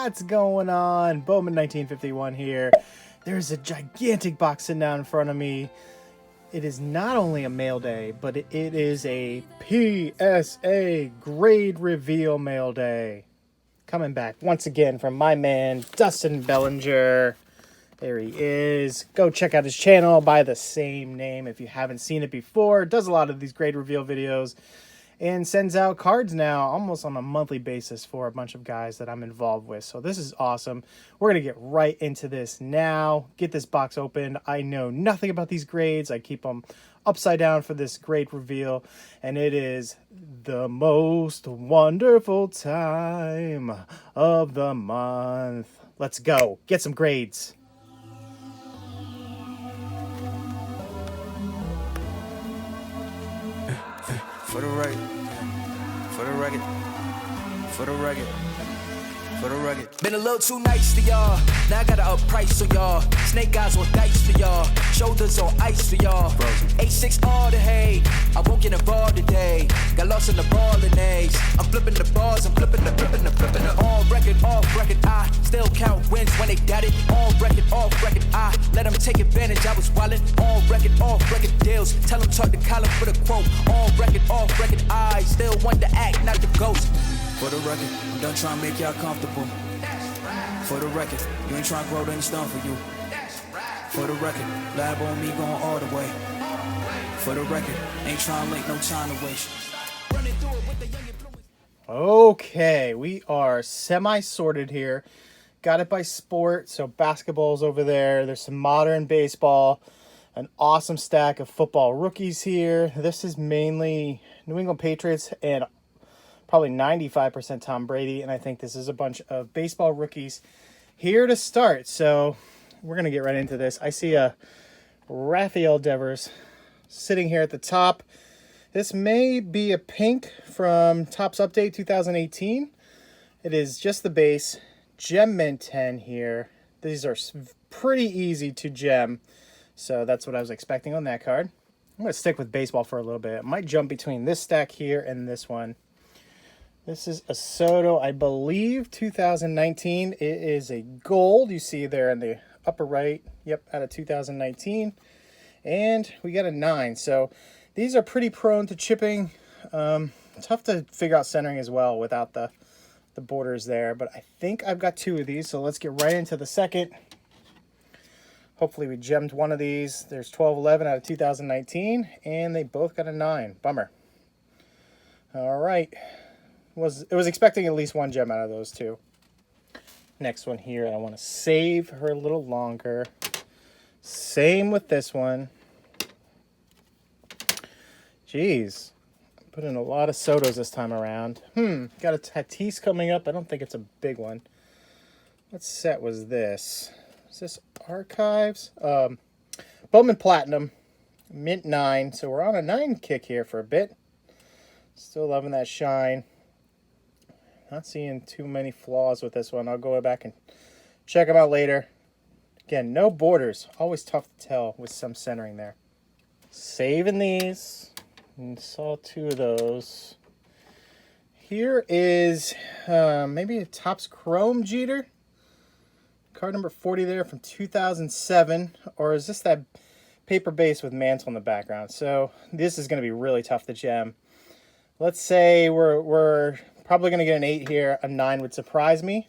What's going on? Bowman 1951 here. There's a gigantic box sitting down in front of me. It is not only a mail day, but it is a PSA grade reveal mail day. Coming back once again from my man, Dustin Bellinger. There he is. Go check out his channel by the same name if you haven't seen it before. Does a lot of these grade reveal videos and sends out cards now almost on a monthly basis for a bunch of guys that I'm involved with. So this is awesome. We're going to get right into this now. Get this box open. I know nothing about these grades. I keep them upside down for this grade reveal. And it is the most wonderful time of the month. Let's go. Get some grades. For the record, for the record, for the record, for the record. Been a little too nice to y'all. Now I gotta up price on y'all. Snake eyes on dice for y'all. Shoulders on ice for y'all. 8-6 all the hay. I won't get involved today. Got lost in the ball and A's. I'm flipping the bars. I'm flipping the. On record, off record. I still count wins when they got it. On record, off record. I let them take advantage. I was wildin'. On record, off record deals. Tell them talk to Colin for the quote. On record, off record. I still want to act, not the ghost. For the record, I'm done trying to make y'all comfortable. For the record, you ain't trying to grow, then it's done for you. For the record, lab on me going all the way. For the record, ain't trying to make no time to waste. Okay, we are semi-sorted here. Got it by sport, so basketball's over there. There's some modern baseball. An awesome stack of football rookies here. This is mainly New England Patriots and probably 95% Tom Brady, and I think this is a bunch of baseball rookies here to start. So we're going to get right into this. I see a Rafael Devers sitting here at the top. This may be a pink from Topps Update 2018. It is just the base. Gem Mint 10 here. These are pretty easy to gem, so that's what I was expecting on that card. I'm going to stick with baseball for a little bit. I might jump between this stack here and this one. This is a Soto, I believe, 2019. It is a gold. You see there in the upper right. Yep, out of 2019. And we got a 9. So these are pretty prone to chipping. Tough to figure out centering as well without the borders there. But I think I've got 2 of these. So let's get right into the second. Hopefully we gemmed one of these. There's 12-11 out of 2019. And they both got a 9. Bummer. All right. It was expecting at least one gem out of those 2. Next one here, I want to save her a little longer. Same with this one. Jeez, put in a lot of Sotos this time around. Got a Tatis coming up. I don't think it's a big one. What set was this? Is this Archives? Bowman Platinum, Mint 9. So we're on a 9 kick here for a bit. Still loving that shine. Not seeing too many flaws with this one. I'll go back and check them out later. Again, no borders. Always tough to tell with some centering there. Saving these. And saw 2 of those. Here is maybe a Topps Chrome Jeter. Card number 40 there from 2007. Or is this that paper base with Mantle in the background? So this is going to be really tough to gem. Let's say we're probably going to get an 8 here. A 9 would surprise me.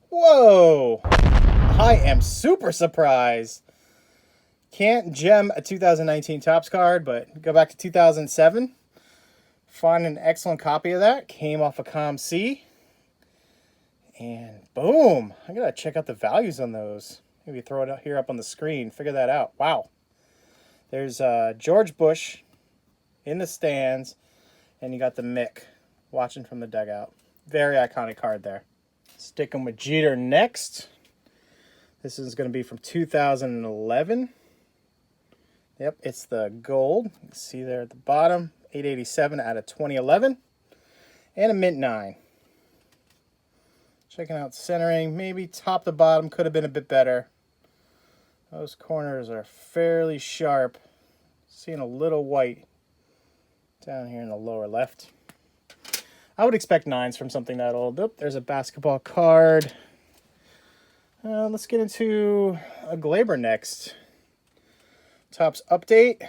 Whoa! I am super surprised. Can't gem a 2019 Topps card, but go back to 2007. Find an excellent copy of that. Came off a Com C. And boom! I got to check out the values on those. Maybe throw it out here up on the screen. Figure that out. Wow. There's George Bush in the stands. And you got the Mick watching from the dugout. Very iconic card there. Sticking with Jeter next. This is going to be from 2011. Yep, it's the gold. You can see there at the bottom. 887 out of 2011. And a Mint 9. Checking out centering. Maybe top to bottom could have been a bit better. Those corners are fairly sharp. Seeing a little white down here in the lower left. I would expect 9s from something that old. Oop, there's a basketball card. Let's get into a Glaber next. Topps update.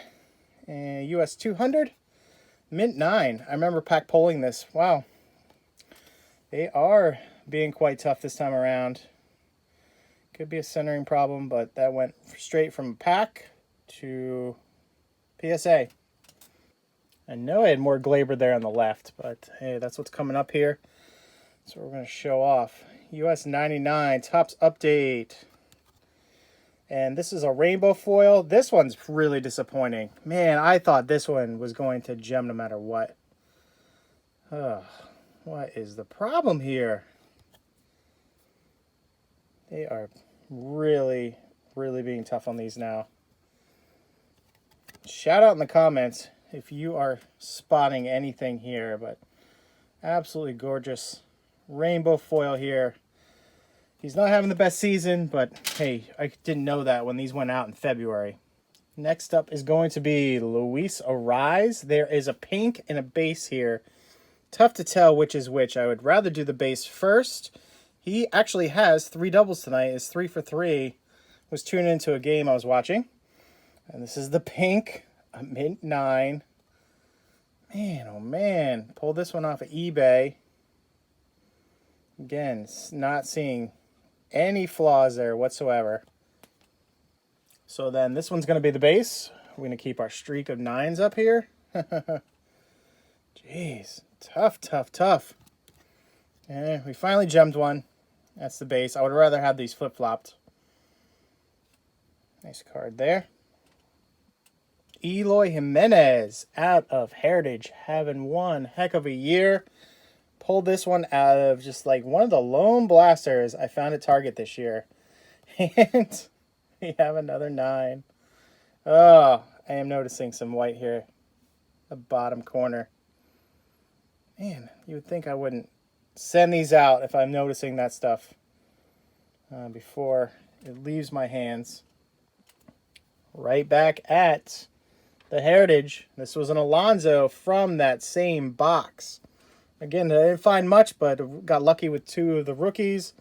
US 200. Mint 9. I remember pack pulling this. Wow. They are being quite tough this time around. Could be a centering problem, but that went straight from pack to PSA. I know I had more Glaber there on the left, but hey, that's what's coming up here. So we're going to show off. US 99 Topps update. And this is a rainbow foil. This one's really disappointing. Man, I thought this one was going to gem no matter what. What is the problem here? They are really, really being tough on these now. Shout out in the comments if you are spotting anything here, but absolutely gorgeous rainbow foil here. He's not having the best season, but hey, I didn't know that when these went out in February. Next up is going to be Luis Arise. There is a pink and a base here. Tough to tell which is which. I would rather do the base first. He actually has 3 doubles tonight. Is 3 for 3. Was tuning into a game I was watching. And this is the pink, a mint 9. Man, oh man. Pulled this one off of eBay. Again, not seeing any flaws there whatsoever. So then this one's going to be the base. We're going to keep our streak of 9s up here. Jeez. Tough, tough, tough. And we finally gemmed one. That's the base. I would rather have these flip-flopped. Nice card there. Eloy Jimenez out of Heritage, having one heck of a year. Pulled this one out of just like one of the lone blasters I found at Target this year. And we have another 9. Oh, I am noticing some white here. The bottom corner. Man, you would think I wouldn't send these out if I'm noticing that stuff before it leaves my hands. Right back at the Heritage. This was an Alonso from that same box. Again, I didn't find much, but got lucky with 2 of the rookies.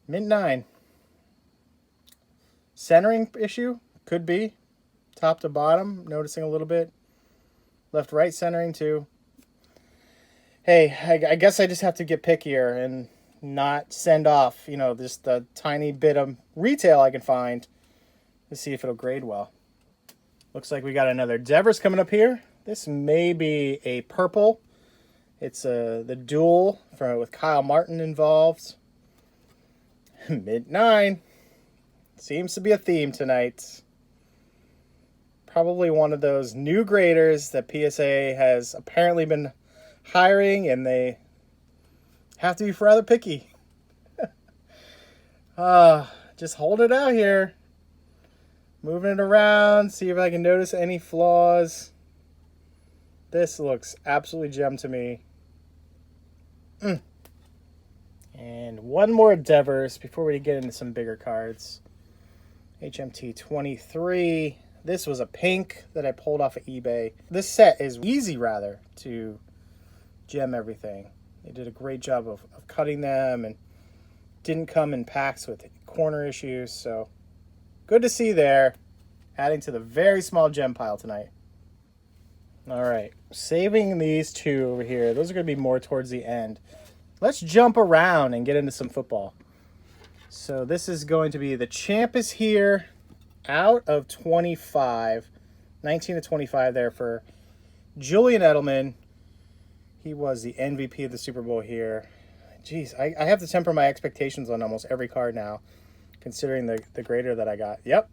Mint 9. Centering issue? Could be. Top to bottom, noticing a little bit. Left-right centering too. Hey, I guess I just have to get pickier and not send off, just the tiny bit of retail I can find to see if it'll grade well. Looks like we got another Devers coming up here. This may be a purple. It's the duel with Kyle Martin involved. Mint 9. Seems to be a theme tonight. Probably one of those new graders that PSA has apparently been hiring, and they have to be rather picky. Just hold it out here. Moving it around, see if I can notice any flaws. This looks absolutely gem to me. And one more Devers before we get into some bigger cards. HMT 23. This was a pink that I pulled off of eBay. This set is easy, rather, to gem everything. They did a great job of cutting them and didn't come in packs with corner issues. So good to see there. Adding to the very small gem pile tonight. All right, saving these 2 over here. Those are going to be more towards the end. Let's jump around and get into some football. So this is going to be the champ is here out of 25. 19 to 25 there for Julian Edelman. He was the MVP of the Super Bowl here. Jeez, I have to temper my expectations on almost every card now, considering the grader that I got. Yep.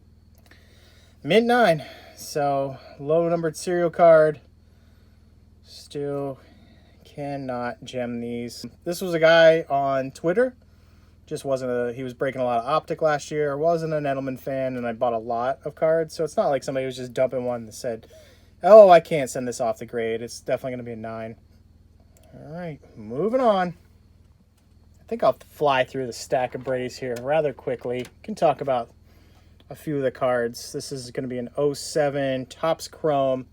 Mint 9. So, low numbered serial card. Still cannot gem these. This was a guy on Twitter. Just wasn't he was breaking a lot of optic last year. I wasn't an Edelman fan, and I bought a lot of cards. So it's not like somebody was just dumping one that said, oh, I can't send this off the grade. It's definitely going to be a 9. All right, moving on. I think I'll fly through the stack of Brady's here rather quickly. Can talk about a few of the cards. This is going to be an 07 Topps Chrome.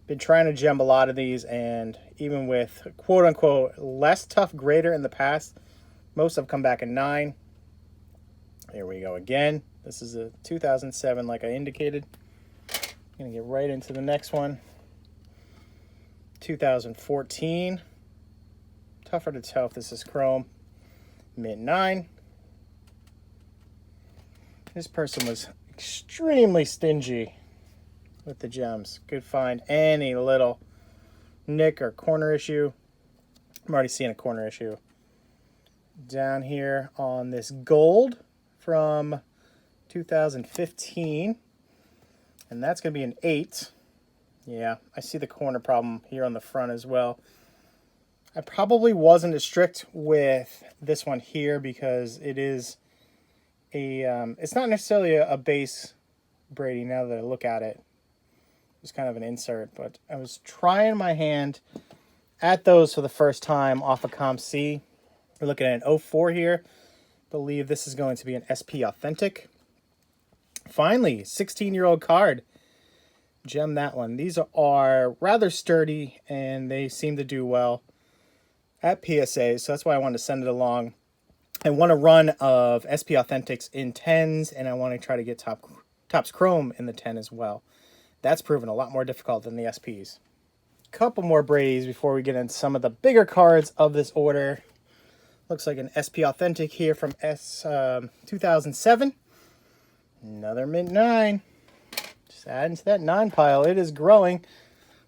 Been trying to gem a lot of these, and even with quote-unquote less tough grader in the past, most have come back a 9. Here we go again. This is a 2007, like I indicated. I'm going to get right into the next one. 2014. Tougher to tell if this is chrome. Mint 9. This person was extremely stingy with the gems. Could find any little nick or corner issue. I'm already seeing a corner issue. Down here on this gold from 2015. And that's going to be an 8. Yeah, I see the corner problem here on the front as well. I probably wasn't as strict with this one here because it is a, it's not necessarily a base Brady now that I look at it. It's kind of an insert, but I was trying my hand at those for the first time off of Comp C. We're looking at an 04 here. Believe this is going to be an SP Authentic. Finally, 16-year-old card. Gem that one. These are rather sturdy, and they seem to do well at PSA, so that's why I wanted to send it along. I want a run of SP Authentics in 10s, and I want to try to get Topps Chrome in the 10 as well. That's proven a lot more difficult than the SPs. Couple more Brady's before we get into some of the bigger cards of this order. Looks like an SP Authentic here from 2007. Another Mint 9. Just adding to that 9 pile. It is growing.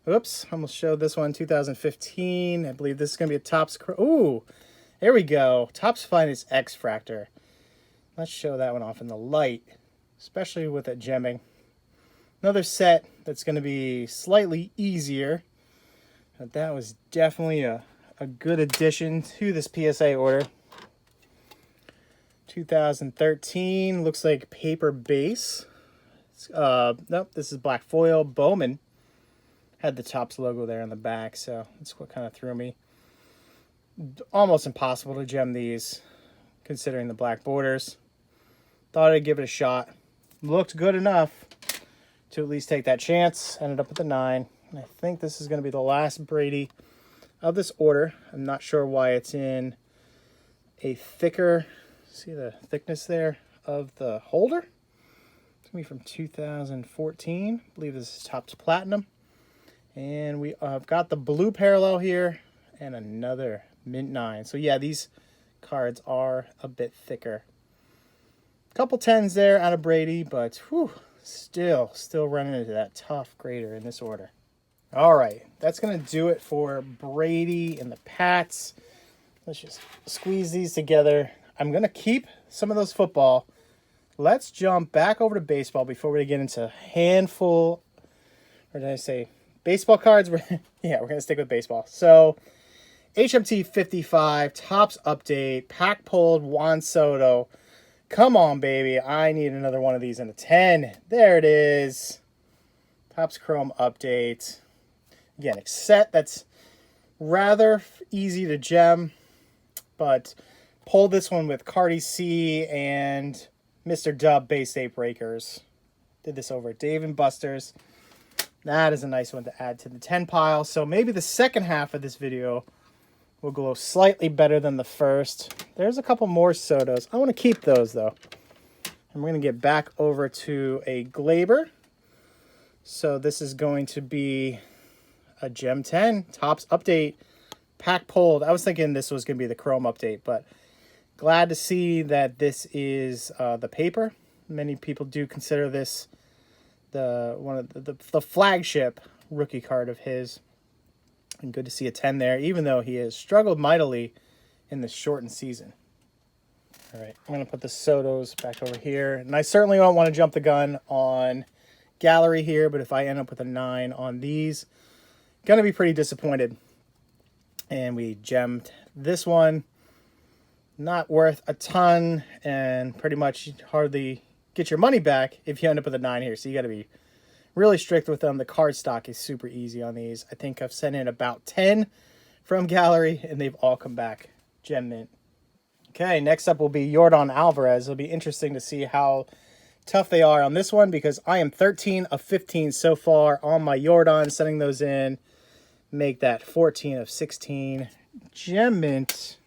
Oops, almost showed this one, 2015. I believe this is going to be a Topps. Ooh, there we go. Topps Finest X-Fractor. Let's show that one off in the light, especially with it gemming. Another set that's going to be slightly easier. But that was definitely a good addition to this PSA order. 2013, looks like paper base. Nope, this is black foil. Bowman. Had the Topps logo there on the back, so that's what kind of threw me. Almost impossible to gem these, considering the black borders. Thought I'd give it a shot. Looked good enough to at least take that chance. Ended up with a 9. And I think this is going to be the last Brady of this order. I'm not sure why it's in a thicker, see the thickness there of the holder? It's going to be from 2014. I believe this is Topps Platinum. And we have got the blue parallel here and another Mint 9. So yeah, these cards are a bit thicker. Couple 10s there out of Brady, but whew, still running into that tough grader in this order. All right, that's going to do it for Brady and the Pats. Let's just squeeze these together. I'm going to keep some of those football. Let's jump back over to baseball before we get into a handful, or did I say baseball cards? Yeah, we're going to stick with baseball. So, HMT 55, Topps update, pack pulled Juan Soto. Come on, baby. I need another one of these in a 10. There it is. Topps Chrome update. Again, a set that's rather easy to gem, but pulled this one with Cardi C and Mr. Dub Base State Breakers. Did this over at Dave & Buster's. That is a nice one to add to the 10 pile. So maybe the second half of this video will glow slightly better than the first. There's a couple more Sotos. I want to keep those, though. And we're going to get back over to a Glaber. So this is going to be a Gem 10. Topps update. Pack pulled. I was thinking this was going to be the Chrome update, but glad to see that this is the paper. Many people do consider this one of the flagship rookie card of his. And good to see a 10 there, even though he has struggled mightily in this shortened season. All right, I'm going to put the Sotos back over here. And I certainly don't want to jump the gun on Gallery here, but if I end up with a 9 on these, going to be pretty disappointed. And we gemmed this one. Not worth a ton, and pretty much hardly get your money back if you end up with a 9 here. So you got to be really strict with them. The card stock is super easy on these. I think I've sent in about 10 from Gallery, and they've all come back gem mint. Okay, next up will be Yordan Alvarez. It'll be interesting to see how tough they are on this one, because I am 13 of 15 so far on my Yordan. Sending those in, make that 14 of 16. Gem mint.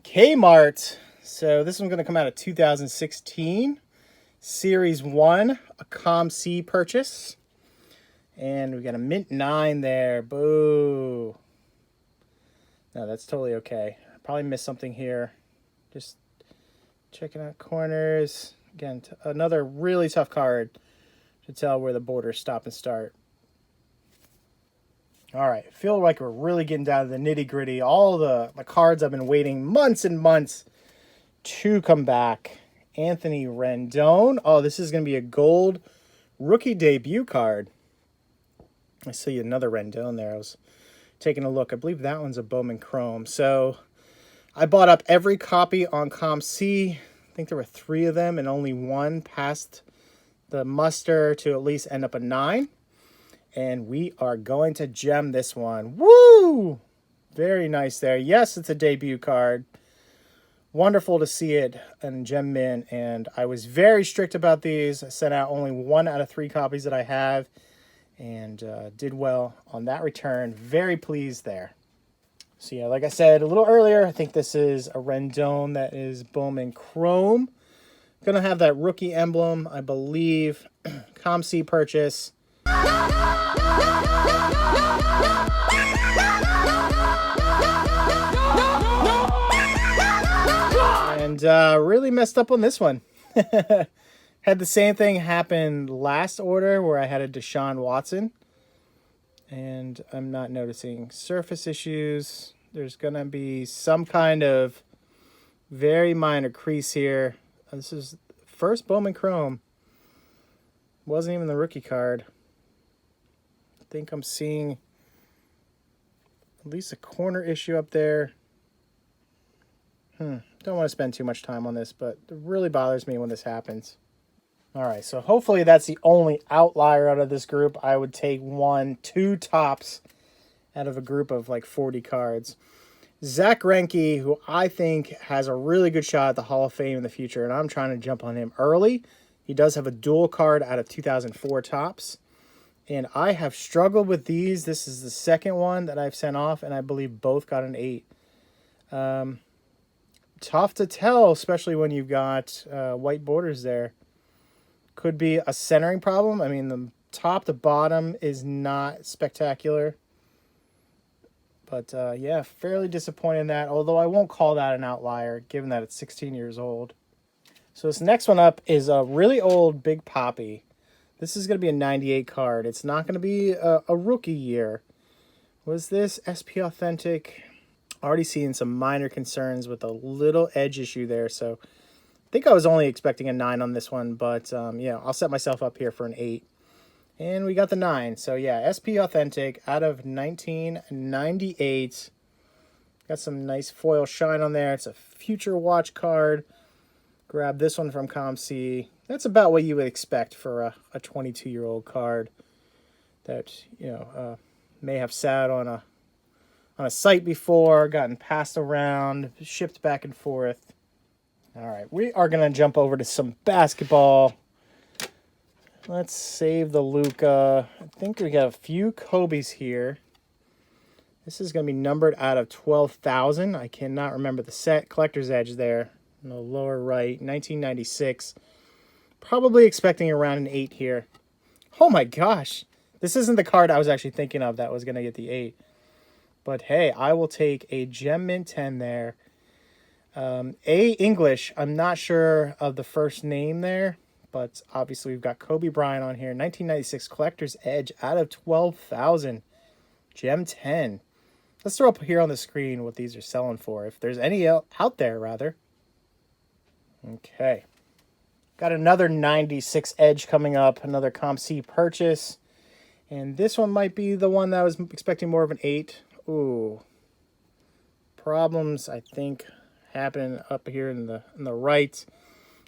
Kmart So this one's going to come out of 2016. Series 1, a COM-C purchase. And we got a mint 9 there. Boo. No, that's totally okay. I probably missed something here. Just checking out corners. Again, another really tough card to tell where the borders stop and start. All right, feel like we're really getting down to the nitty-gritty. All the cards I've been waiting months and months to come back. Anthony Rendon. Oh, this is going to be a gold rookie debut card. I see another Rendon there. I was taking a look. I believe that one's a Bowman Chrome. So I bought up every copy on COM-C. I think there were 3 of them, and only one passed the muster to at least end up a 9. And we are going to gem this one. Woo! Very nice there. Yes, it's a debut card. Wonderful to see it in gem mint. And I was very strict about these. I sent out only 1 out of 3 copies that I have. And did well on that return. Very pleased there. So yeah, like I said a little earlier, I think this is a Rendon that is Bowman Chrome. Gonna have that rookie emblem, I believe. COM-C purchase. And really messed up on this one. Had the same thing happen last order where I had a Deshaun Watson. And I'm not noticing surface issues. There's going to be some kind of very minor crease here. This is first Bowman Chrome. Wasn't even the rookie card. I think I'm seeing at least a corner issue up there. Don't want to spend too much time on this, but it really bothers me when this happens. All right, so hopefully that's the only outlier out of this group. I would take 1, 2 tops out of a group of like 40 cards. Zach Greinke, who I think has a really good shot at the Hall of Fame in the future, and I'm trying to jump on him early. He does have a dual card out of 2004 tops. And I have struggled with these. This is the second one that I've sent off, and I believe both got an 8. Tough to tell, especially when you've got white borders there. Could be a centering problem. I mean, the top to bottom is not spectacular. But, yeah, fairly disappointed in that, although I won't call that an outlier, given that it's 16 years old. So this next one up is a really old Big Papi. This is going to be a 98 card. It's not going to be a rookie year. Was this SP Authentic? Already seeing some minor concerns with a little edge issue there, so I think I was only expecting a 9 on this one, but yeah, I'll set myself up here for an 8. And we got the 9. So yeah, SP Authentic out of 1998. Got some nice foil shine on there. It's a Future Watch card. Grab this one from COM-C. That's about what you would expect for a 22-year-old card that, you know, may have sat on a site before, gotten passed around, shipped back and forth. All right, we are going to jump over to some basketball. Let's save the Luka. I think we got a few Kobe's here. This is going to be numbered out of 12,000. I cannot remember the set. Collector's Edge there in the lower right. 1996. Probably expecting around an 8 here. Oh my gosh. This isn't the card I was actually thinking of that was going to get the 8. But hey, I will take a Gem Mint 10 there. A English, I'm not sure of the first name there, but obviously we've got Kobe Bryant on here. 1996 Collector's Edge out of 12,000. Gem 10. Let's throw up here on the screen what these are selling for, if there's any out there, rather. Okay. Got another 96 Edge coming up, another COM-C purchase. And this one might be the one that I was expecting more of an 8. Ooh. Problems, I think, happening up here in the right.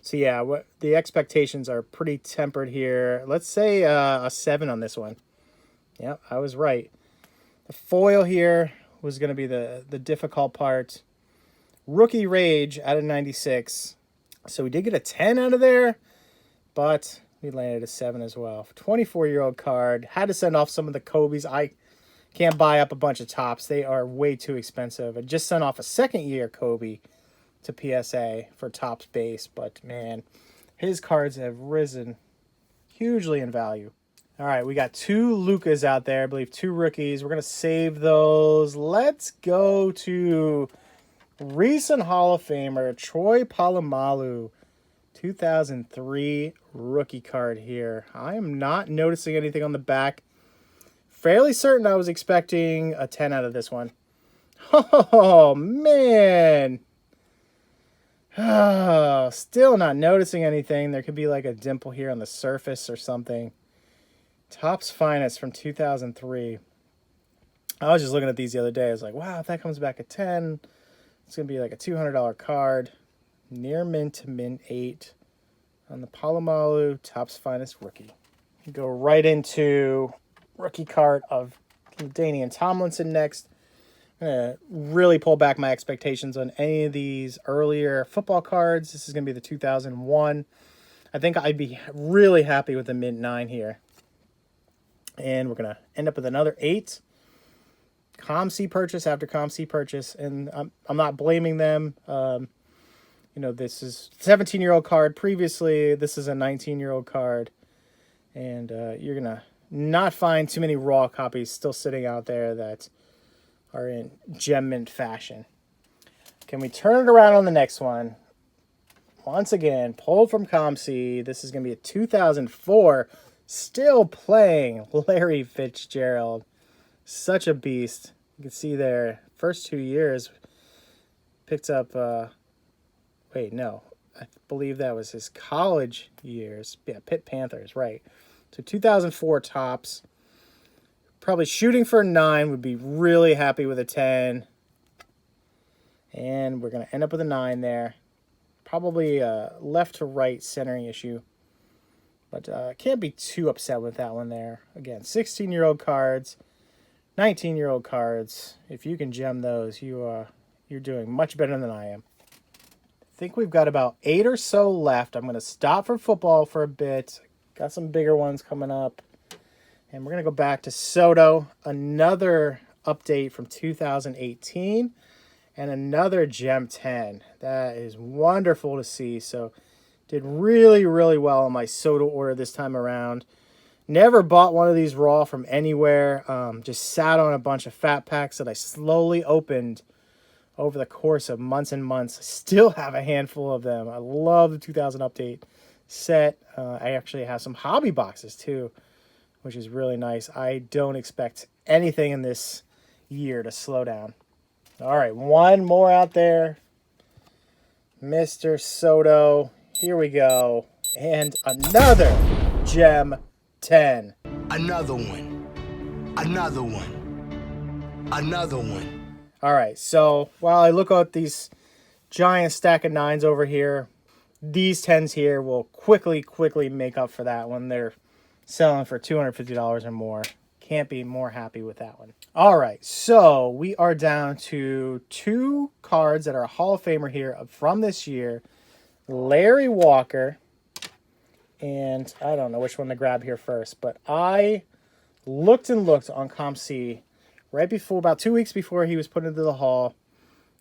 So yeah, what the expectations are pretty tempered here. Let's say a 7 on this one. Yep, I was right. The foil here was going to be the difficult part. Rookie Rage out of 96. So we did get a 10 out of there, but we landed a 7 as well. 24-year-old card. Had to send off some of the Kobe's. I can't buy up a bunch of tops. They are way too expensive. I just sent off a second-year Kobe to PSA for Topps base, but man, his cards have risen hugely in value. All right, we got 2 Lukas out there. I believe 2 rookies. We're going to save those. Let's go to recent Hall of Famer Troy Polamalu, 2003 rookie card here. I am not noticing anything on the back. Fairly certain I was expecting a 10 out of this one. Oh, man. Oh, still not noticing anything. There could be like a dimple here on the surface or something. Topps Finest from 2003. I was just looking at these the other day. I was like, wow, if that comes back at 10, it's going to be like a $200 card. Near mint to mint 8 on the Polamalu Topps Finest rookie. Go right into rookie card of Danian Tomlinson next. I'm going to really pull back my expectations on any of these earlier football cards. This is going to be the 2001. I think I'd be really happy with the mint 9 here. And we're going to end up with another 8. ComC purchase after ComC purchase. And I'm not blaming them. This is a 17-year-old card previously. This is a 19-year-old card. And you're going to not find too many raw copies still sitting out there that are in gem mint fashion. Can we turn it around on the next one? Once again, pulled from ComC. This is going to be a 2004. Still playing Larry Fitzgerald. Such a beast. You can see there, first 2 years, picked up, I believe that was his college years. Yeah, Pitt Panthers, right. So 2004 Topps. Probably shooting for a 9, would be really happy with a 10. And we're going to end up with a 9 there. Probably a left to right centering issue. But can't be too upset with that one there. Again, 16-year-old cards, 19-year-old cards. If you can gem those, you're doing much better than I am. I think we've got about 8 or so left. I'm going to stop for football for a bit. Got some bigger ones coming up. And we're going to go back to Soto. Another update from 2018. And another Gem 10. That is wonderful to see. So did really, really well on my Soto order this time around. Never bought one of these raw from anywhere. Just sat on a bunch of fat packs that I slowly opened over the course of months and months. I still have a handful of them. I love the 2000 update set. I actually have some hobby boxes too, which is really nice. I don't expect anything in this year to slow down. All right, one more out there. Mr. Soto. Here we go. And another Gem 10. Another one. Another one. Another one. All right, so while I look at these giant stack of 9s over here, these 10s here will quickly make up for that when they're selling for $250 or more. Can't be more happy with that one. All right, so we are down to 2 cards that are a Hall of Famer here from this year. Larry Walker, and I don't know which one to grab here first, but I looked on ComC right before, about 2 weeks before he was put into the Hall.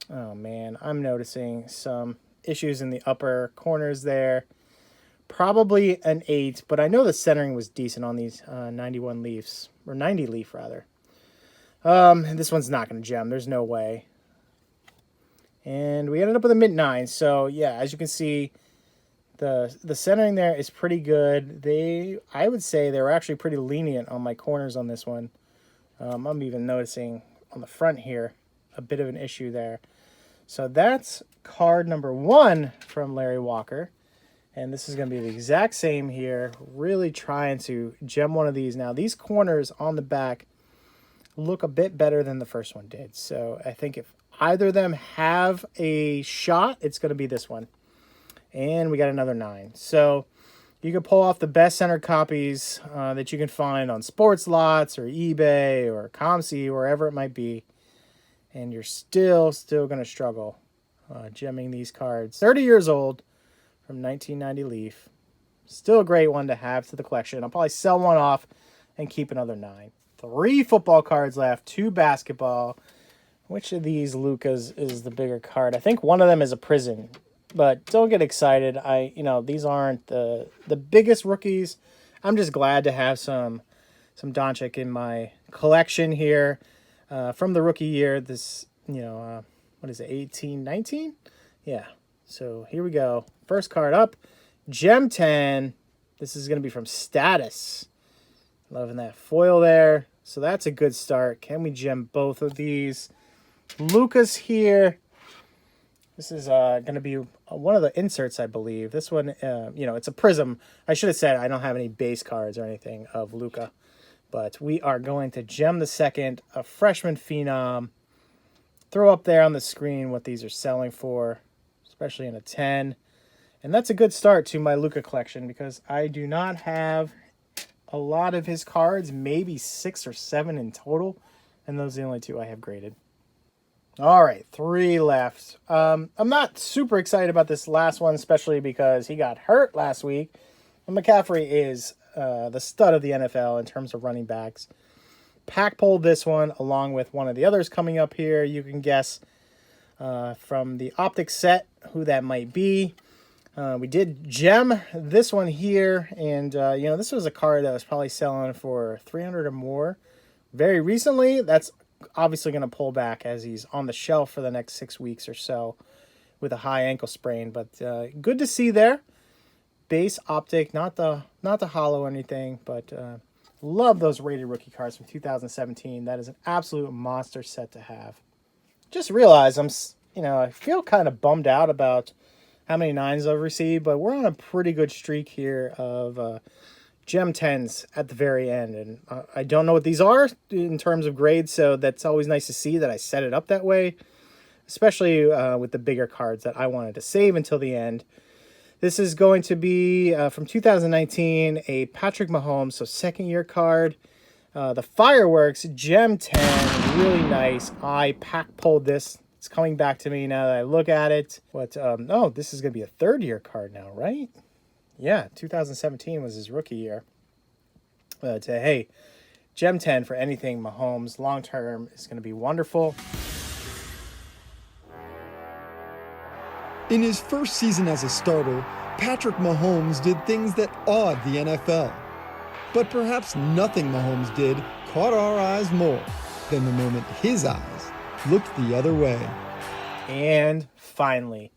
Oh man, I'm noticing some issues in the upper corners there. Probably an 8, but I know the centering was decent on these 91 Leafs, or 90 Leaf rather. This one's not going to gem. There's no way. And we ended up with a mint 9. So yeah, as you can see, the centering there is pretty good. I would say they were actually pretty lenient on my corners on this one. I'm even noticing on the front here a bit of an issue there. So that's card number 1 from Larry Walker. And this is going to be the exact same here. Really trying to gem one of these. Now, these corners on the back look a bit better than the first one did. So I think if either of them have a shot, it's going to be this one. And we got another 9. So you can pull off the best center copies that you can find on Sports Lots or eBay or ComC, wherever it might be. And you're still going to struggle gemming these cards. 30 years old from 1990 Leaf. Still a great one to have to the collection. I'll probably sell one off and keep another 9. 3 football cards left, 2 basketball. Which of these Lukas is the bigger card? I think one of them is a prison, but don't get excited. These aren't the biggest rookies. I'm just glad to have some Doncic in my collection here from the rookie year. This, what is it, 18, 19? Yeah. So here we go. First card up, Gem 10. This is going to be from Status. Loving that foil there. So that's a good start. Can we gem both of these? Luka's here. This is going to be one of the inserts, I believe. This one, it's a prism. I should have said I don't have any base cards or anything of Luka. But we are going to gem the second, a freshman phenom. Throw up there on the screen what these are selling for, especially in a 10. And that's a good start to my Luka collection because I do not have a lot of his cards, maybe 6 or 7 in total. And those are the only 2 I have graded. All right, 3 left. I'm not super excited about this last one, especially because he got hurt last week. And McCaffrey is the stud of the NFL in terms of running backs. Pack pulled this one along with one of the others coming up here. You can guess from the optic set who that might be. We did gem this one here, and this was a card that was probably selling for $300 or more very recently. That's obviously going to pull back as he's on the shelf for the next 6 weeks or so with a high ankle sprain. But good to see there. Base optic, not the hollow or anything, but love those rated rookie cards from 2017. That is an absolute monster set to have. Just realized I feel kind of bummed out about how many 9s I've received, but we're on a pretty good streak here of Gem 10s at the very end. And I don't know what these are in terms of grades, so that's always nice to see that I set it up that way, especially with the bigger cards that I wanted to save until the end. This is going to be from 2019, a Patrick Mahomes, so second-year card. The Fireworks, Gem 10, really nice. I pack pulled this. It's coming back to me now that I look at it. But, this is going to be a third-year card now, right? Yeah, 2017 was his rookie year. Hey, Gem 10 for anything Mahomes long-term is going to be wonderful. In his first season as a starter, Patrick Mahomes did things that awed the NFL. But perhaps nothing Mahomes did caught our eyes more than the moment his eyes looked the other way. And finally,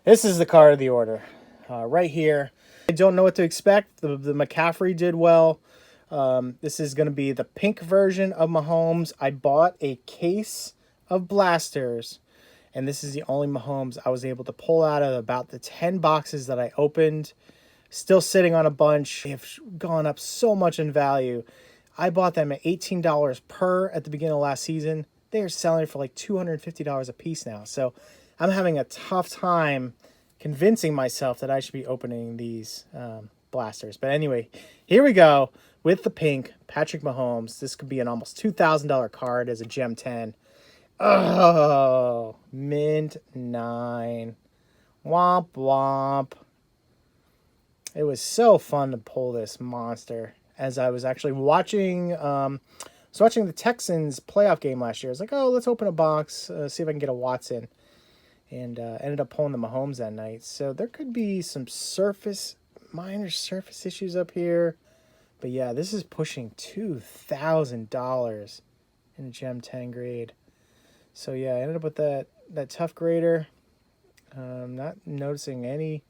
this is the card of the order. Right here. I don't know what to expect. The McCaffrey did well. This is going to be the pink version of Mahomes. I bought a case of blasters, and this is the only Mahomes I was able to pull out of about the 10 boxes that I opened. Still sitting on a bunch. They have gone up so much in value. I bought them at $18 per at the beginning of last season. They are selling for like $250 a piece now. So I'm having a tough time convincing myself that I should be opening these blasters. But anyway, here we go with the pink Patrick Mahomes. This could be an almost $2,000 card as a Gem 10. Oh, mint 9. Womp womp. It was so fun to pull this monster as I was actually watching the Texans playoff game last year. I was like, let's open a box, see if I can get a Watson. And ended up pulling the Mahomes that night. So there could be some minor surface issues up here. But yeah, this is pushing $2,000 in a Gem 10 grade. So yeah, I ended up with that tough grader. Not noticing any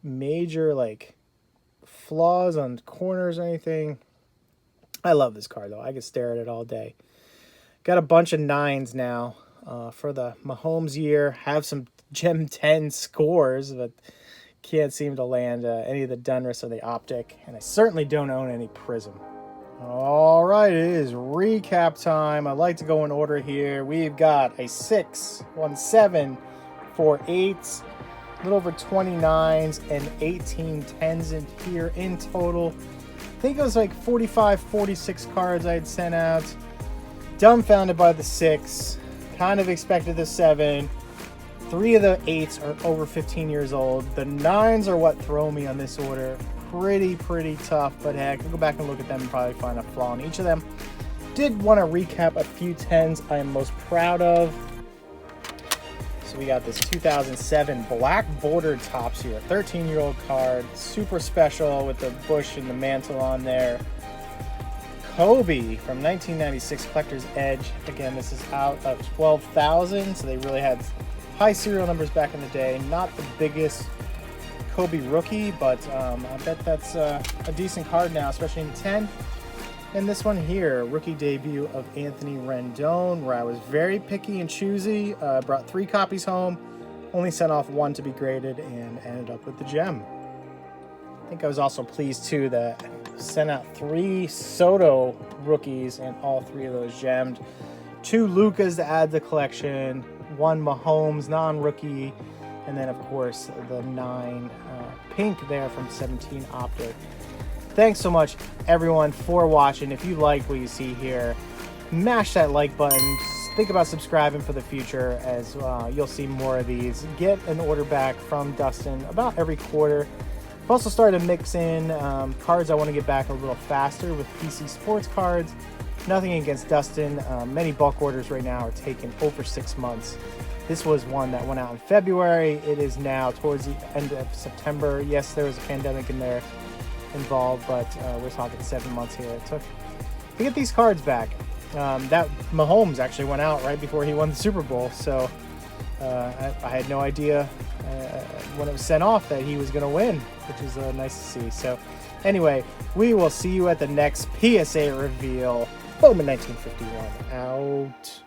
major flaws on corners or anything. I love this card though. I could stare at it all day. Got a bunch of 9s now. For the Mahomes year, have some Gem 10 scores, but can't seem to land any of the Donruss or the Optic, and I certainly don't own any Prism. All right, it is recap time. I like to go in order here. We've got a 6, 1, 7, 4, 8s, a little over 29s, and 18 10s in here in total. I think it was like 45, 46 cards I'd sent out. Dumbfounded by the 6. Kind of expected the 7. 3 of the 8s are over 15 years old. The 9s are what throw me on this order. Pretty tough, but heck, I'll go back and look at them and probably find a flaw in each of them. did want to recap a few 10s I am most proud of. So we got this 2007 black bordered tops here, 13-year-old card, super special with the bush and the mantle on there. Kobe from 1996 Collector's Edge. Again, this is out of 12,000, so they really had high serial numbers back in the day. Not the biggest Kobe rookie, but I bet that's a decent card now, especially in 10. And this one here, rookie debut of Anthony Rendon, where I was very picky and choosy. Brought 3 copies home, only sent off 1 to be graded, and ended up with the gem. I think I was also pleased too that I sent out 3 Soto rookies, and all 3 of those gemmed. 2 Lukas to add to the collection, 1 Mahomes non-rookie, and then of course the 9 pink there from 17 Optic. Thanks so much, everyone, for watching. If you like what you see here, mash that like button. Think about subscribing for the future, as you'll see more of these. Get an order back from Dustin about every quarter. I've also started to mix in cards I want to get back a little faster with PC Sports cards. Nothing against Dustin. Many bulk orders right now are taking over 6 months. This was one that went out in February. It is now towards the end of September. Yes, there was a pandemic in there involved, but we're talking 7 months here it took to get these cards back. That Mahomes actually went out right before he won the Super Bowl, so I had no idea when it was sent off that he was going to win, which is nice to see. So anyway, we will see you at the next PSA reveal. Bowman 1951 out.